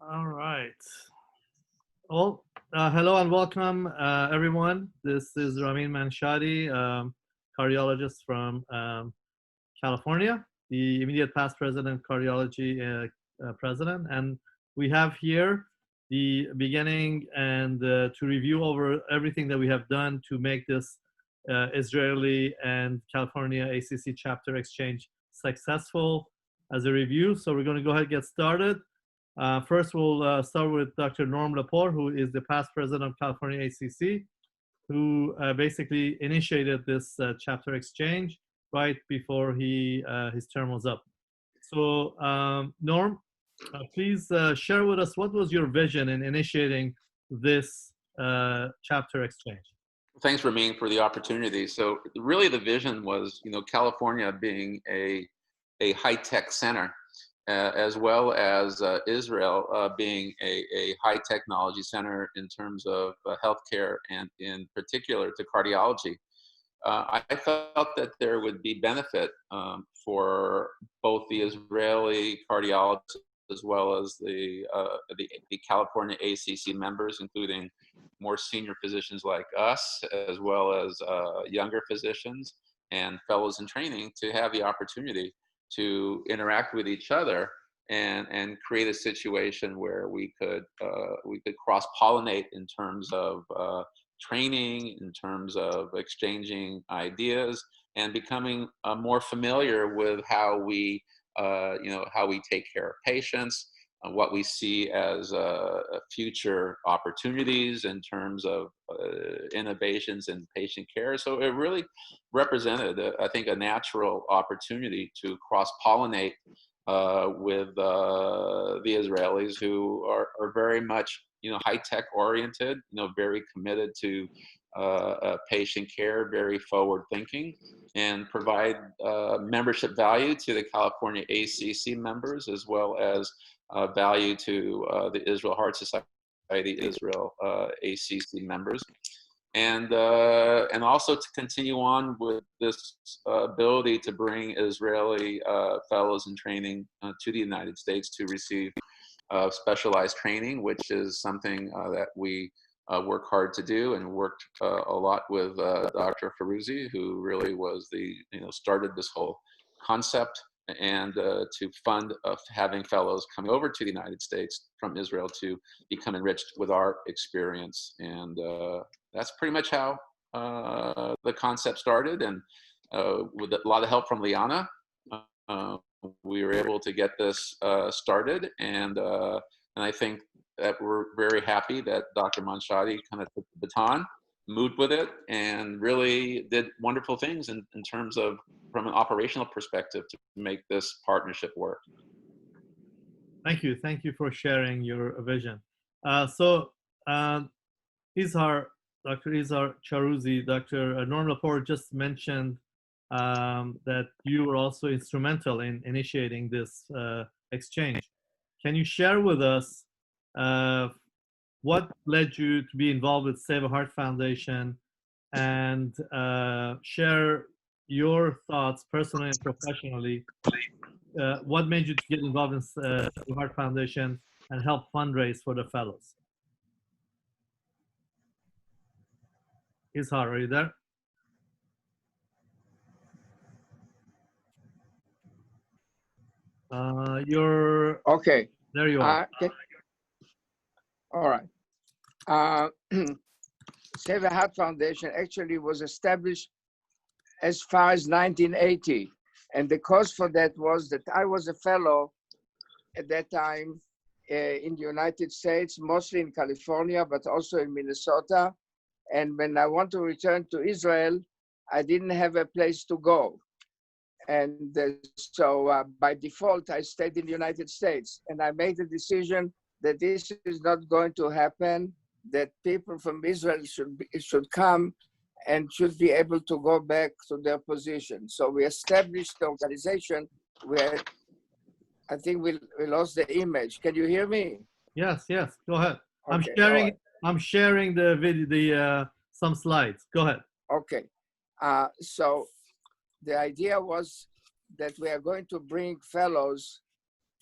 All right. Well, hello and welcome, everyone. This is Ramin Manshadi, cardiologist from California, the immediate past president, cardiology president. And we have here the beginning and to review over everything that we have done to make this Israeli and California ACC chapter exchange successful as a review. So we're going to go ahead and get started. First, we'll start with Dr. Norm Lepor, who is the past president of California ACC, who basically initiated this chapter exchange right before his term was up. So, Norm, please share with us what was your vision in initiating this chapter exchange? Thanks, Ramin, for the opportunity. So really the vision was, California being a high-tech center, as well as Israel being a high technology center in terms of healthcare and in particular to cardiology. I felt that there would be benefit for both the Israeli cardiologists as well as the California ACC members, including more senior physicians like us, as well as younger physicians and fellows in training, to have the opportunity to interact with each other and create a situation where we could cross-pollinate in terms of training, in terms of exchanging ideas, and becoming more familiar with how we take care of patients, what we see as future opportunities in terms of innovations in patient care. So it really represented, I think, a natural opportunity to cross-pollinate with the Israelis, who are very much high-tech oriented, very committed to patient care, very forward-thinking, and provide membership value to the California ACC members, as well as value to the Israel Heart Society, Israel ACC members, and also to continue on with this ability to bring Israeli fellows in training to the United States to receive specialized training, which is something that we work hard to do, and worked a lot with Dr. Charuzi, who really was started this whole concept, and to fund having fellows come over to the United States from Israel to become enriched with our experience. And that's pretty much how the concept started. And with a lot of help from Lianna, we were able to get this started. And I think that we're very happy that Dr. Manshadi kind of took the baton, moved with it, and really did wonderful things in terms of, from an operational perspective, to make this partnership work. Thank you. Thank you for sharing your vision. So Yzhar, Dr. Yzhar Charuzi, Dr. Norm Lepor just mentioned that you were also instrumental in initiating this exchange. Can you share with us what led you to be involved with Save a Heart Foundation, and share your thoughts personally and professionally? What made you to get involved in Save a Heart Foundation and help fundraise for the fellows? Yzhar, are you there? You're okay. There you are. All right. Save a Heart Foundation actually was established as far as 1980. And the cause for that was that I was a fellow at that time in the United States, mostly in California, but also in Minnesota. And when I want to return to Israel, I didn't have a place to go. And so by default, I stayed in the United States. And I made the decision that this is not going to happen, that people from Israel should come and should be able to go back to their position. So we established the organization where, I think we lost the image. Can you hear me? Yes, go ahead. Okay, I'm sharing the video, some slides. Go ahead. Okay. So the idea was that we are going to bring fellows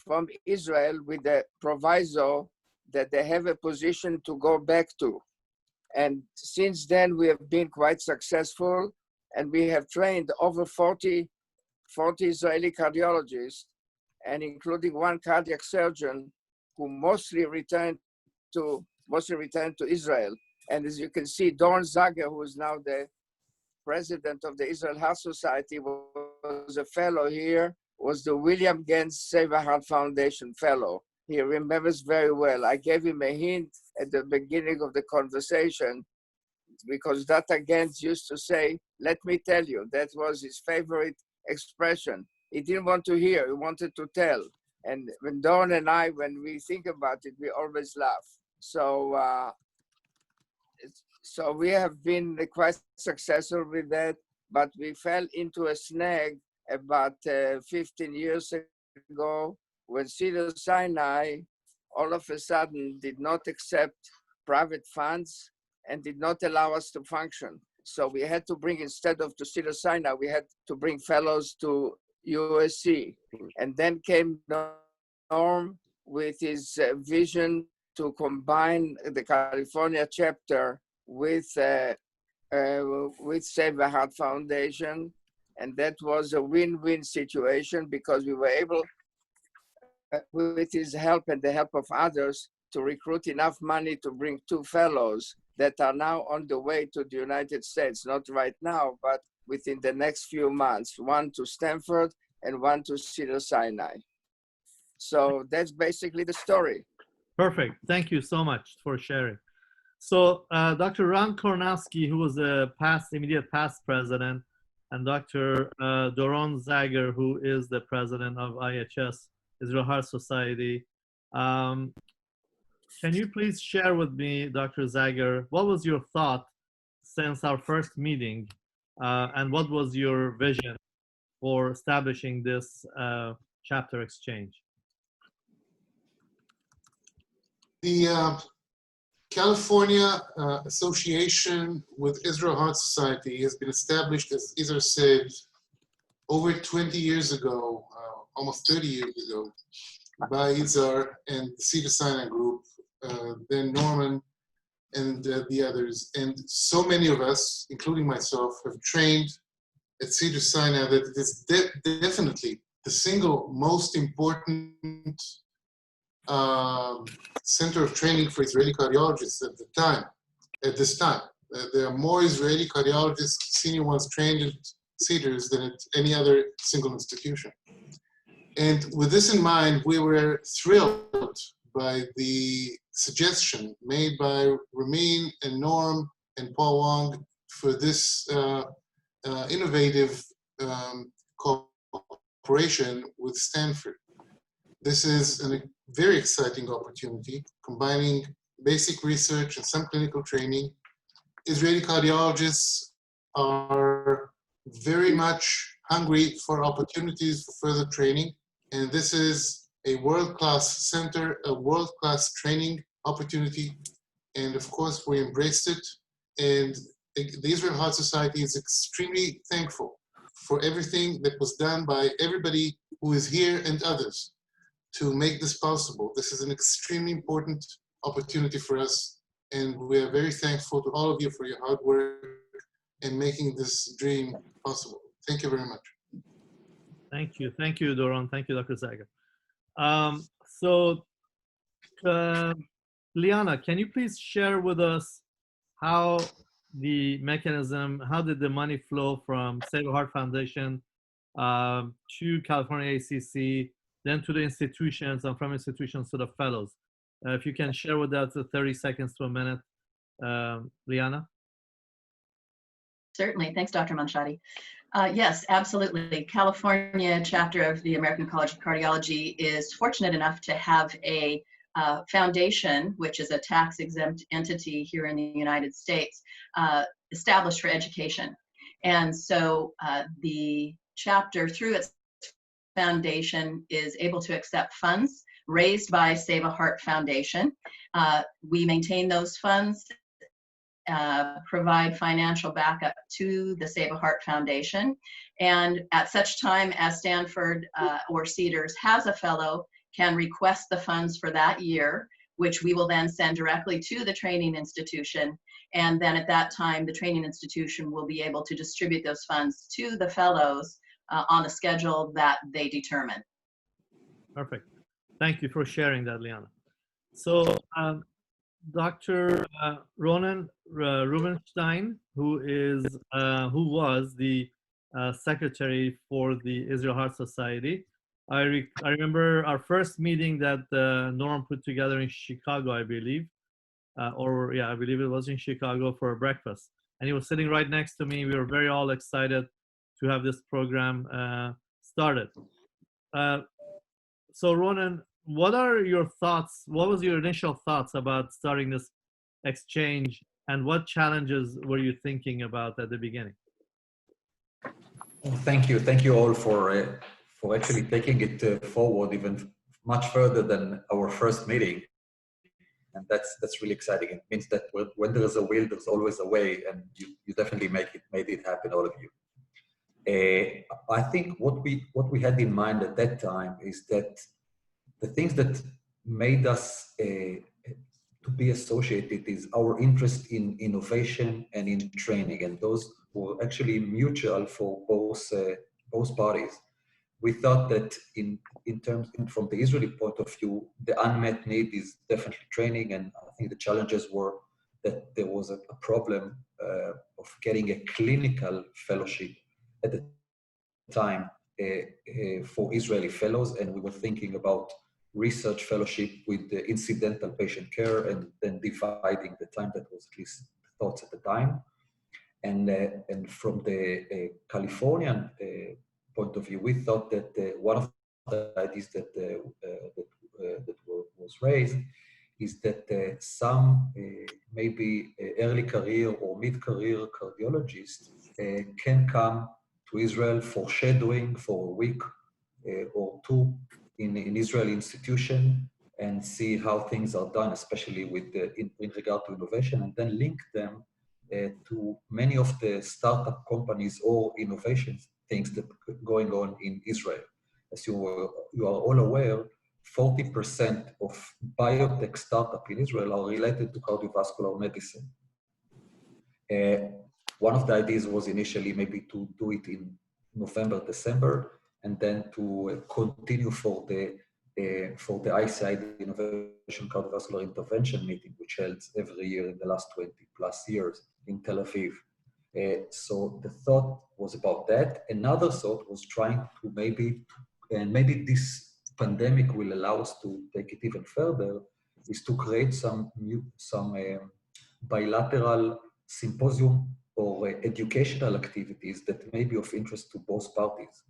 from Israel with the proviso that they have a position to go back to. And since then, we have been quite successful, and we have trained over 40 Israeli cardiologists, and including one cardiac surgeon who mostly returned to Israel. And as you can see, Doron Zager, who is now the president of the Israel Heart Society, was a fellow here, was the William Gens Save Heart Foundation fellow. He remembers very well. I gave him a hint at the beginning of the conversation because Dr. Gens used to say, "Let me tell you," that was his favorite expression. He didn't want to hear, he wanted to tell. And when Doron and I, when we think about it, we always laugh. So we have been quite successful with that, but we fell into a snag about 15 years ago when Cedar Sinai all of a sudden did not accept private funds and did not allow us to function. So we had to bring, instead of to Cedar Sinai, we had to bring fellows to USC. And then came Norm with his vision to combine the California chapter with Save the Heart Foundation. And that was a win-win situation because we were able, with his help and the help of others, to recruit enough money to bring 2 fellows that are now on the way to the United States, not right now, but within the next few months, one to Stanford and one to Cedar Sinai. So that's basically the story. Perfect. Thank you so much for sharing. So Dr. Ron Kornowski, who was the immediate past president, and Dr. Doron Zager, who is the president of IHS, Israel Heart Society. Can you please share with me, Dr. Zahger, what was your thought since our first meeting, and what was your vision for establishing this chapter exchange? The California Association with Israel Heart Society has been established, as Yzhar said, over 20 years ago, almost 30 years ago, by Yzhar and the Cedar Sinai group, then Norman and the others. And so many of us, including myself, have trained at Cedar Sinai that it is definitely the single most important center of training for Israeli cardiologists at this time. There are more Israeli cardiologists, senior ones trained at Cedars than at any other single institution. And with this in mind, we were thrilled by the suggestion made by Ramin and Norm and Paul Wong for this innovative cooperation with Stanford. This is a very exciting opportunity, combining basic research and some clinical training. Israeli cardiologists are very much hungry for opportunities for further training, and this is a world-class center, a world-class training opportunity, and of course we embraced it. And the Israel Heart Society is extremely thankful for everything that was done by everybody who is here and others to make this possible. This is an extremely important opportunity for us, and we are very thankful to all of you for your hard work in making this dream possible. Thank you very much. Thank you, Doron. Thank you, Dr. Zager. Lianna, can you please share with us how the mechanism, how did the money flow from Save the Heart Foundation to California ACC, then to the institutions, and from institutions to the fellows? If you can share with us 30 seconds to a minute, Lianna. Certainly. Thanks, Dr. Manshadi. Yes, absolutely. California chapter of the American College of Cardiology is fortunate enough to have a foundation, which is a tax-exempt entity here in the United States, established for education. And so the chapter, through its foundation, is able to accept funds raised by Save a Heart Foundation. We maintain those funds, provide financial backup to the Save a Heart Foundation. And at such time as Stanford or Cedars has a fellow can request the funds for that year, which we will then send directly to the training institution. And then at that time, the training institution will be able to distribute those funds to the fellows on the schedule that they determine. Perfect. Thank you for sharing that, Lianna. So Dr. Ronen Rubinstein, who was the secretary for the Israel Heart Society. I remember our first meeting that Norm put together in Chicago, I believe. I believe it was in Chicago for a breakfast. And he was sitting right next to me. We were very all excited to have this program started. So Ronen, what are your thoughts? What was your initial thoughts about starting this exchange, and what challenges were you thinking about at the beginning? Thank you all for actually taking it forward even much further than our first meeting, and that's really exciting. It means that when there is a will, there's always a way, and you definitely made it happen, all of you. I think what we had in mind at that time is that the things that made us to be associated is our interest in innovation and in training, and those were actually mutual for both parties. We thought that from the Israeli point of view, the unmet need is definitely training, and I think the challenges were that there was a problem of getting a clinical fellowship at the time for Israeli fellows, and we were thinking about research fellowship with the incidental patient care, and then dividing the time. That was at least thoughts at the time. And from the Californian point of view, we thought that one of the ideas that was raised is that some maybe early career or mid-career cardiologists can come to Israel for shadowing for a week or two in Israeli institution and see how things are done, especially with in regard to innovation, and then link them to many of the startup companies or innovation things that are going on in Israel. As you are all aware, 40% of biotech startup in Israel are related to cardiovascular medicine. One of the ideas was initially maybe to do it in November, December, and then to continue for the ICI, the Innovation Cardiovascular Intervention meeting, which held every year in the last 20 plus years in Tel Aviv. So the thought was about that. Another thought was trying to maybe this pandemic will allow us to take it even further, is to create some bilateral symposium or educational activities that may be of interest to both parties,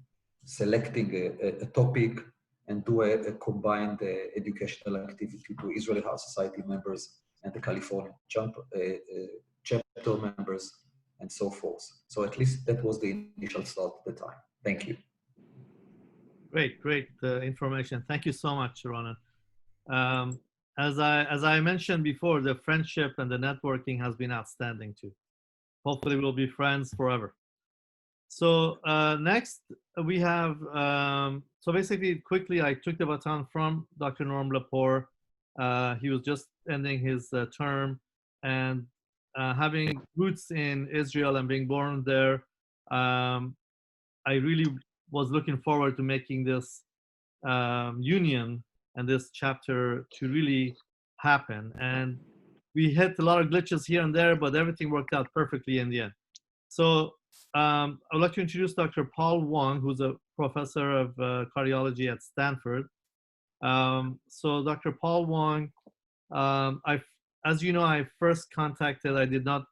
selecting a topic and do a combined educational activity to Israeli Heart Society members and the California chapter members and so forth. So at least that was the initial thought at the time. Thank you. Great information. Thank you so much, Ronen. As I mentioned before, the friendship and the networking has been outstanding too. Hopefully we'll be friends forever. So next we have, so basically quickly I took the baton from Dr. Norm Lepor. He was just ending his term, and having roots in Israel and being born there, I really was looking forward to making this union and this chapter to really happen. And we hit a lot of glitches here and there, but everything worked out perfectly in the end. So I'd like to introduce Dr. Paul Wong, who's a professor of cardiology at Stanford. So Dr. Paul Wong, as you know, I first contacted, I did not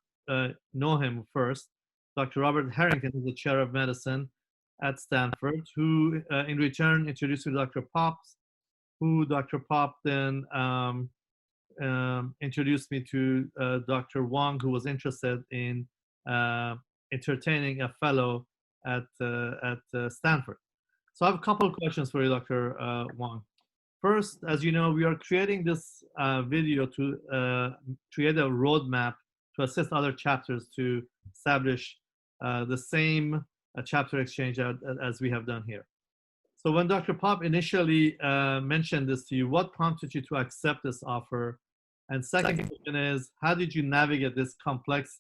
know him first, Dr. Robert Harrington, who's the chair of medicine at Stanford, who in return introduced me to Dr. Pops, who Dr. Pop then introduced me to Dr. Wong, who was interested in entertaining a fellow at Stanford. So I have a couple of questions for you, Dr. Wong. First, as you know, we are creating this video to create a roadmap to assist other chapters to establish the same chapter exchange as we have done here. So when Dr. Pop initially mentioned this to you, what prompted you to accept this offer? And second question is, how did you navigate this complex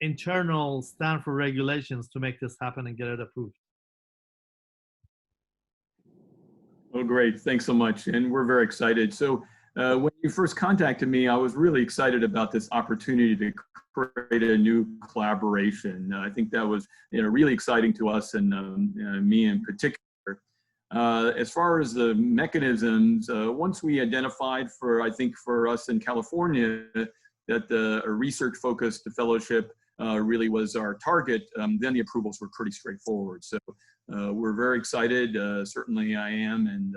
internal Stanford regulations to make this happen and get it approved? Oh, great. Thanks so much. And we're very excited. So when you first contacted me, I was really excited about this opportunity to create a new collaboration. I think that was really exciting to us and me in particular. As far as the mechanisms, once we identified I think for us in California, that a research-focused fellowship really was our target, then the approvals were pretty straightforward. So we're very excited. Certainly I am, and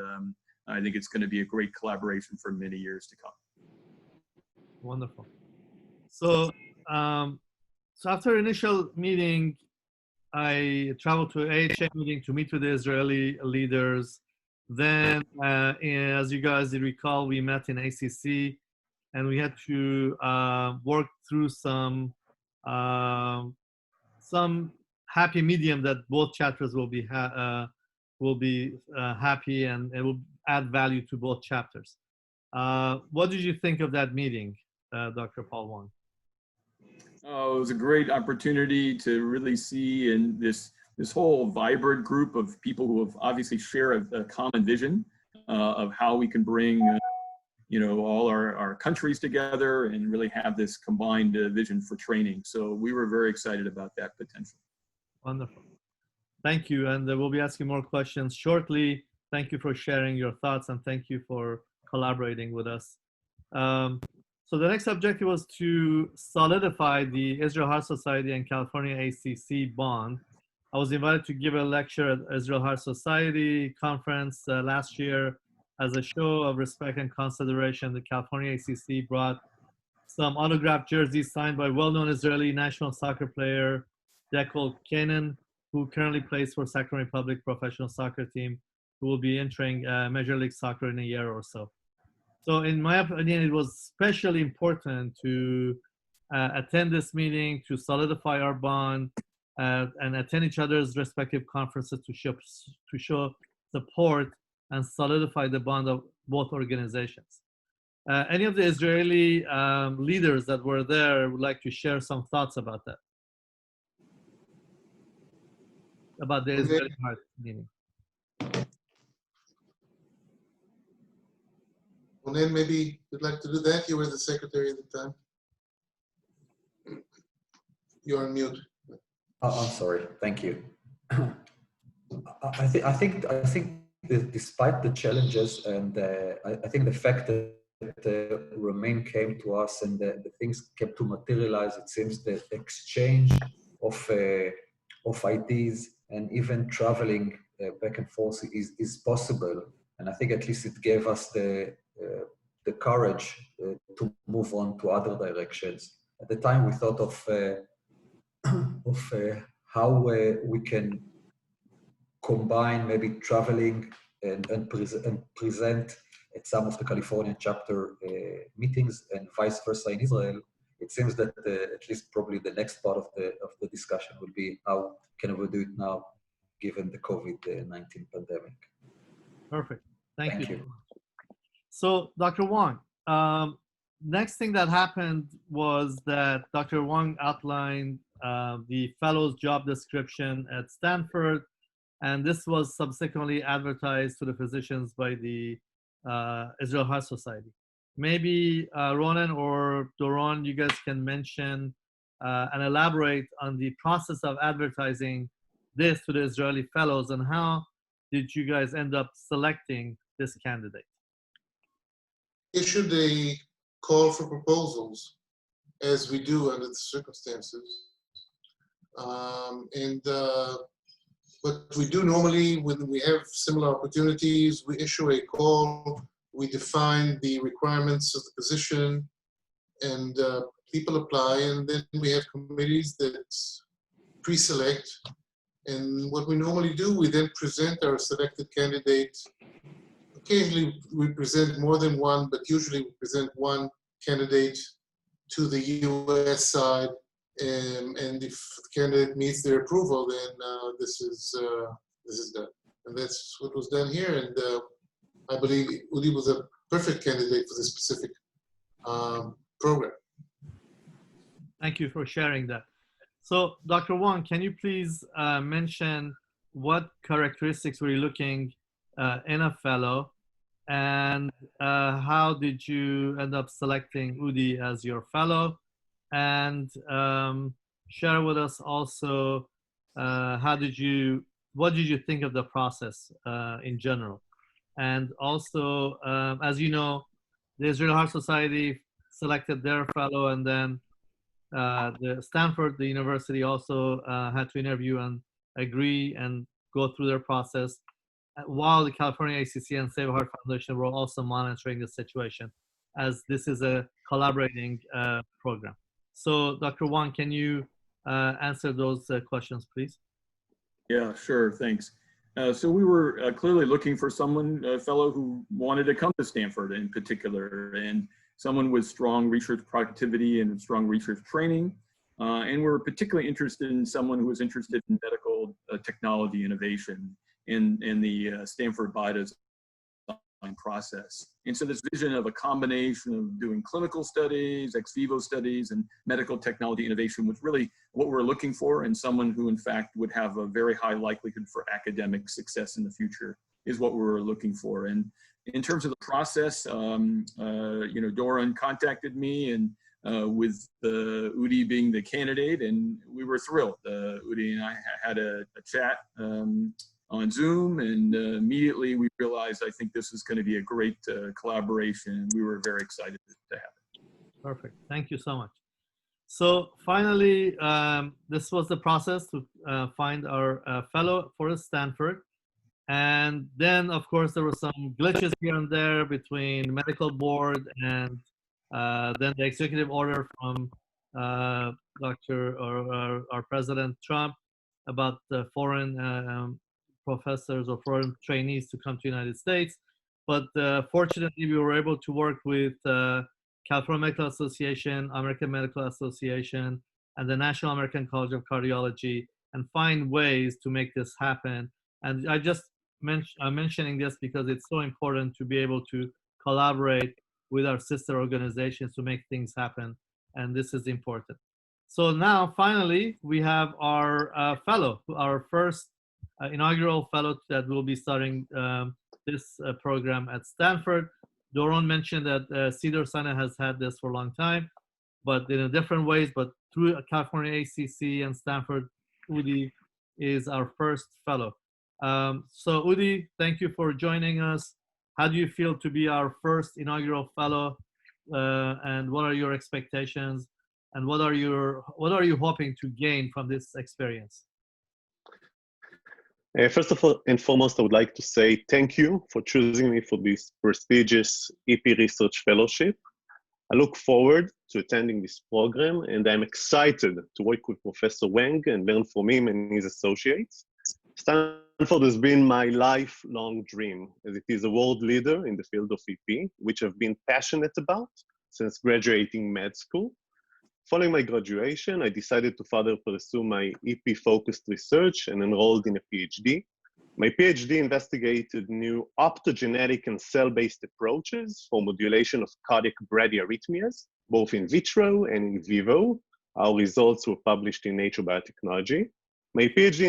I think it's going to be a great collaboration for many years to come. Wonderful. So, so after initial meeting, I traveled to AHA meeting to meet with the Israeli leaders. Then, as you guys recall, we met in ACC, and we had to work through some happy medium that both chapters will be happy, and it will add value to both chapters. What did you think of that meeting, Dr. Paul Wong? Oh, it was a great opportunity to really see in this whole vibrant group of people who have obviously share a common vision of how we can bring all our countries together and really have this combined vision for training. So we were very excited about that potential. Wonderful. Thank you. And we'll be asking more questions shortly. Thank you for sharing your thoughts, and thank you for collaborating with us. So the next objective was to solidify the Israel Heart Society and California ACC bond. I was invited to give a lecture at Israel Heart Society conference last year. As a show of respect and consideration, the California ACC brought some autographed jerseys signed by well-known Israeli national soccer player Dekel Kenan, who currently plays for Sacramento Republic professional soccer team, who will be entering Major League Soccer in a year or so. So in my opinion, it was especially important to attend this meeting, to solidify our bond, and attend each other's respective conferences to show support and solidify the bond of both organizations. Any of the Israeli leaders that were there would like to share some thoughts about that? About the Israeli Heart meeting. Ronen, maybe you'd like to do that? You were the secretary at the time. You're on mute. Oh, I'm sorry. Thank you. I think that despite the challenges, and I think the fact that Ramin came to us and the things kept to materialize, it seems the exchange of ideas and even traveling back and forth is possible. And I think at least it gave us the courage to move on to other directions. At the time, we thought of how we can combine maybe traveling and present at some of the California chapter meetings and vice versa in Israel. It seems that at least probably the next part of the discussion will be how can we do it now, given the COVID-19 pandemic. Perfect. Thank you. So, Dr. Wong, next thing that happened was that Dr. Wong outlined the fellow's job description at Stanford, and this was subsequently advertised to the physicians by the Israel Heart Society. Maybe Ronen or Doron, you guys can mention and elaborate on the process of advertising this to the Israeli fellows, and how did you guys end up selecting this candidate? Issued a call for proposals, as we do under the circumstances. What we do normally when we have similar opportunities, we issue a call, we define the requirements of the position, and people apply, and then we have committees that pre-select. And what we normally do, we then present our selected candidate. Occasionally we present more than one, but usually we present one candidate to the US side, and if the candidate meets their approval, then this is done. And And that's what was done here. And I believe Udi was a perfect candidate for this specific program. Thank you for sharing that. So, Dr. Wang, can you please mention what characteristics were you looking in a fellow, and how did you end up selecting Udi as your fellow? And share with us also what did you think of the process in general? And also, as you know, the Israeli Heart Society selected their fellow, and then the university also had to interview and agree and go through their process, while the California ACC and Save a Heart Foundation were also monitoring the situation, as this is a collaborating program. So, Dr. Wang, can you answer those questions, please? Yeah, sure, thanks. So we were clearly looking for someone, a fellow who wanted to come to Stanford in particular, and someone with strong research productivity and strong research training. And we're particularly interested in someone who was interested in medical technology innovation in the Stanford biodesign process. And so this vision of a combination of doing clinical studies, ex vivo studies, and medical technology innovation was really what we're looking for, and someone who in fact would have a very high likelihood for academic success in the future is what we were looking for. And in terms of the process, Doron contacted me, and with Udi being the candidate, and we were thrilled. Udi and I had a chat on Zoom, and immediately we realized, I think this is going to be a great collaboration. We were very excited to have it. Perfect. Thank you so much. So finally, this was the process to find our fellow for Stanford. And then, of course, there were some glitches here and there between medical board and then the executive order from our President Trump about the foreign professors or foreign trainees to come to the United States. But fortunately, we were able to work with California Medical Association, American Medical Association, and the National American College of Cardiology, and find ways to make this happen. And I just I'm mentioning this because it's so important to be able to collaborate with our sister organizations to make things happen, and this is important. So now, finally, we have our fellow, our first inaugural fellow that will be starting this program at Stanford. Doron mentioned that Cedars-Sinai has had this for a long time, but in a different ways, but through California ACC and Stanford, Udi is our first fellow. So Udi, thank you for joining us. How do you feel to be our first inaugural fellow, and what are your expectations, and what are you hoping to gain from this experience? First of all and foremost, I would like to say thank you for choosing me for this prestigious EP Research Fellowship. I look forward to attending this program, and I'm excited to work with Professor Wang and learn from him and his associates. Stanford has been my lifelong dream, as it is a world leader in the field of EP, which I've been passionate about since graduating med school. Following my graduation, I decided to further pursue my EP-focused research and enrolled in a PhD. My PhD investigated new optogenetic and cell-based approaches for modulation of cardiac bradyarrhythmias, both in vitro and in vivo. Our results were published in Nature Biotechnology. My PhD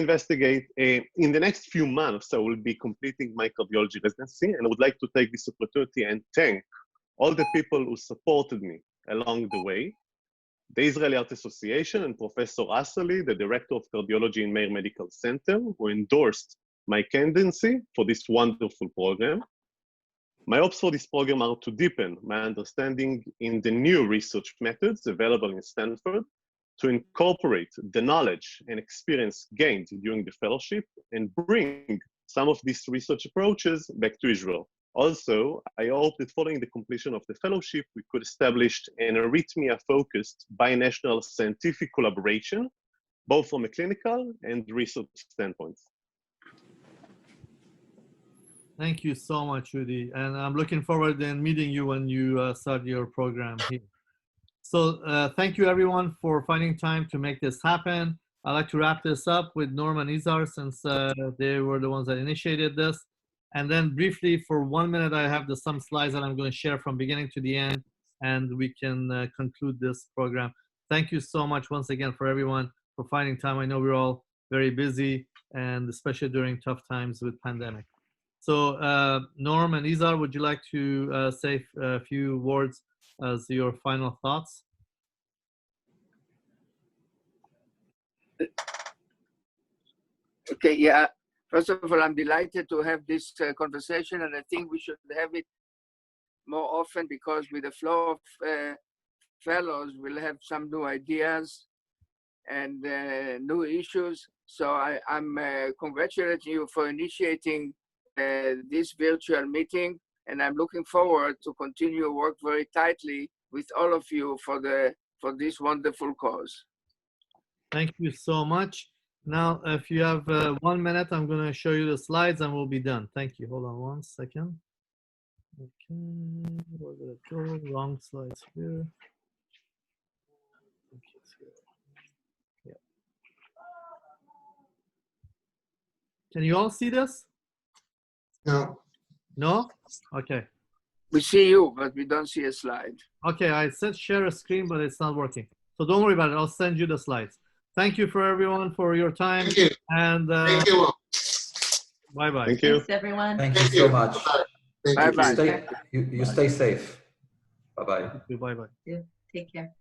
in the next few months, I will be completing my cardiology residency, and I would like to take this opportunity and thank all the people who supported me along the way. The Israeli Heart Association and Professor Asali, the Director of Cardiology in Meir Medical Center, who endorsed my candidacy for this wonderful program. My hopes for this program are to deepen my understanding in the new research methods available in Stanford, to incorporate the knowledge and experience gained during the fellowship and bring some of these research approaches back to Israel. Also, I hope that following the completion of the fellowship, we could establish an arrhythmia-focused binational scientific collaboration, both from a clinical and research standpoint. Thank you so much, Udi. And I'm looking forward to meeting you when you start your program here. So thank you everyone for finding time to make this happen. I'd like to wrap this up with Norm and Yzhar since they were the ones that initiated this. And then briefly for 1 minute, I have some slides that I'm going to share from beginning to the end, and we can conclude this program. Thank you so much once again for everyone for finding time. I know we're all very busy, and especially during tough times with pandemic. So Norm and Yzhar, would you like to say a few words as your final thoughts? Okay, yeah. First of all, I'm delighted to have this conversation, and I think we should have it more often because with the flow of fellows, we'll have some new ideas and new issues. So I'm congratulating you for initiating this virtual meeting, and I'm looking forward to continue work very tightly with all of you for this wonderful cause. Thank you so much. Now, if you have 1 minute, I'm going to show you the slides and we'll be done. Thank you. Hold on 1 second. Okay, where did it go? Wrong slides here. Yeah. Can you all see this? No. No? Okay. We see you, but we don't see a slide. Okay, I said share a screen, but it's not working. So don't worry about it. I'll send you the slides. Thank you for everyone for your time. Thank you. And Thank you. bye-bye. Thank you. Thanks, everyone. Thank you so much. Thank you. Bye-bye. You stay safe. Bye-bye. Bye-bye. Take care.